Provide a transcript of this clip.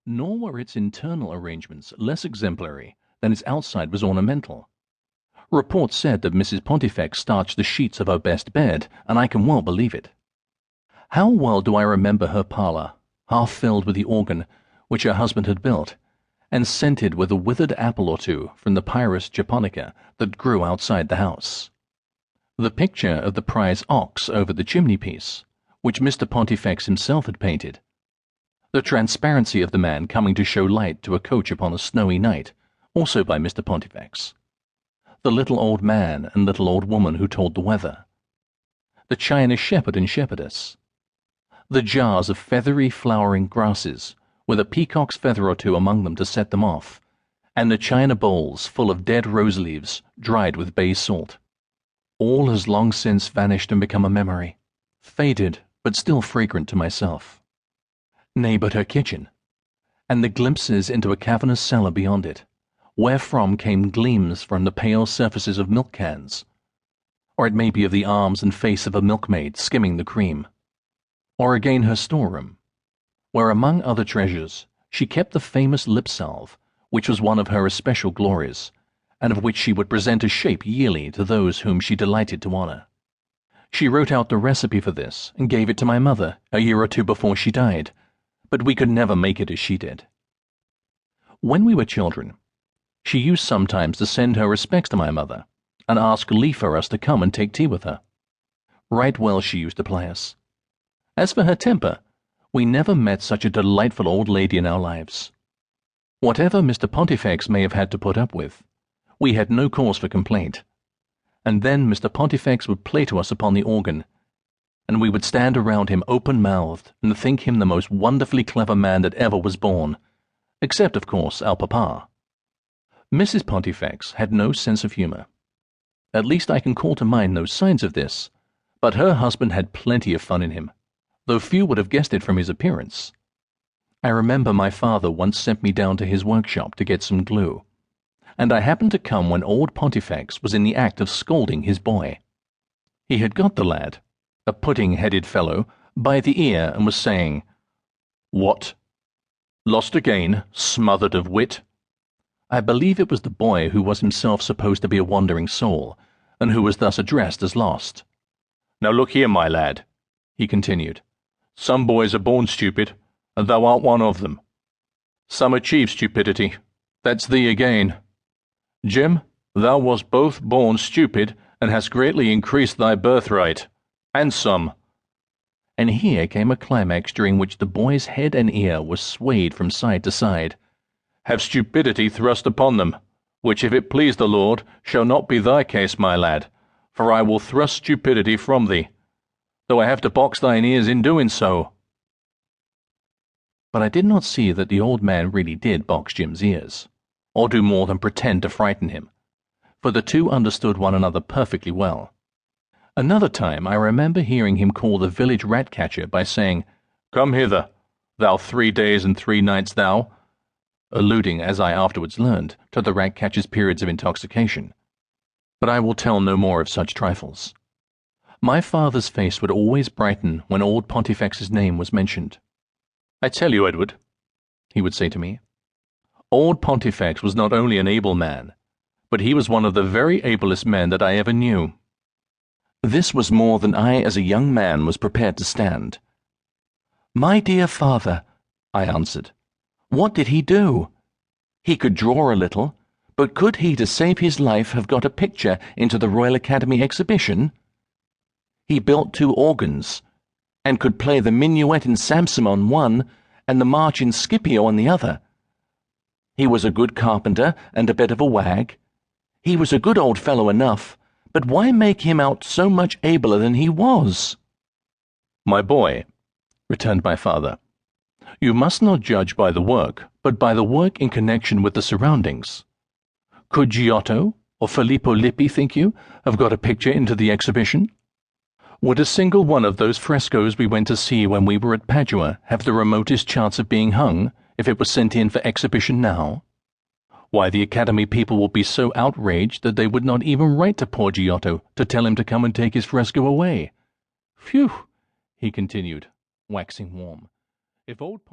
nor were its internal arrangements less exemplary than its outside was ornamental. Report said that Mrs. Pontifex starched the sheets of her best bed, and I can well believe it. How well do I remember her parlour, half filled with the organ which her husband had built, and scented with a withered apple or two from the Pyrus japonica that grew outside the house. The picture of the prize ox over the chimney-piece, which Mr. Pontifex himself had painted. The transparency of the man coming to show light to a coach upon a snowy night, also by Mr. Pontifex. The little old man and little old woman who told the weather. The china shepherd and shepherdess. The jars of feathery flowering grasses, with a peacock's feather or two among them to set them off, and the china bowls full of dead rose leaves dried with bay salt. All has long since vanished and become a memory, faded but still fragrant to myself. Nay, but her kitchen, and the glimpses into a cavernous cellar beyond it, wherefrom came gleams from the pale surfaces of milk cans, or it may be of the arms and face of a milkmaid skimming the cream, or again her storeroom, where among other treasures she kept the famous lip salve, which was one of her especial glories, and of which she would present a shape yearly to those whom she delighted to honour. She wrote out the recipe for this and gave it to my mother a year or two before she died, but we could never make it as she did. When we were children, she used sometimes to send her respects to my mother, and ask leave for us to come and take tea with her. Right well she used to play us. As for her temper, we never met such a delightful old lady in our lives. Whatever Mr. Pontifex may have had to put up with, we had no cause for complaint. And then Mr. Pontifex would play to us upon the organ, and we would stand around him open-mouthed and think him the most wonderfully clever man that ever was born, except, of course, our papa. Mrs. Pontifex had no sense of humour. At least I can call to mind no signs of this, but her husband had plenty of fun in him, though few would have guessed it from his appearance. I remember my father once sent me down to his workshop to get some glue, and I happened to come when old Pontifex was in the act of scolding his boy. He had got the lad, a pudding-headed fellow, by the ear and was saying, "What? Lost again, smothered of wit?" I believe it was the boy who was himself supposed to be a wandering soul, and who was thus addressed as lost. "Now look here, my lad," he continued. "Some boys are born stupid, and thou art one of them. Some achieve stupidity. That's thee again. Jim, thou wast both born stupid, and hast greatly increased thy birthright. And some." And here came a climax during which the boy's head and ear were swayed from side to side. "Have stupidity thrust upon them, which if it please the Lord shall not be thy case, my lad, for I will thrust stupidity from thee, though I have to box thine ears in doing so." But I did not see that the old man really did box Jim's ears, or do more than pretend to frighten him, for the two understood one another perfectly well. Another time I remember hearing him call the village rat-catcher by saying, "Come hither, thou 3 days and 3 nights thou," alluding, as I afterwards learned, to the rat-catcher's periods of intoxication. But I will tell no more of such trifles. My father's face would always brighten when old Pontifex's name was mentioned. "I tell you, Edward," he would say to me, "old Pontifex was not only an able man, but he was one of the very ablest men that I ever knew." This was more than I as a young man was prepared to stand. "My dear father," I answered, "what did he do? He could draw a little, but could he, to save his life, have got a picture into the Royal Academy exhibition? He built 2 organs, and could play the minuet in Samson on one, and the march in Scipio on the other. He was a good carpenter, and a bit of a wag. He was a good old fellow enough, but why make him out so much abler than he was?" "My boy," returned my father, "you must not judge by the work, but by the work in connection with the surroundings. Could Giotto or Filippo Lippi, think you, have got a picture into the exhibition? Would a single one of those frescoes we went to see when we were at Padua have the remotest chance of being hung if it was sent in for exhibition now? Why, the Academy people will be so outraged that they would not even write to poor Giotto to tell him to come and take his fresco away. Phew," he continued, waxing warm, "if old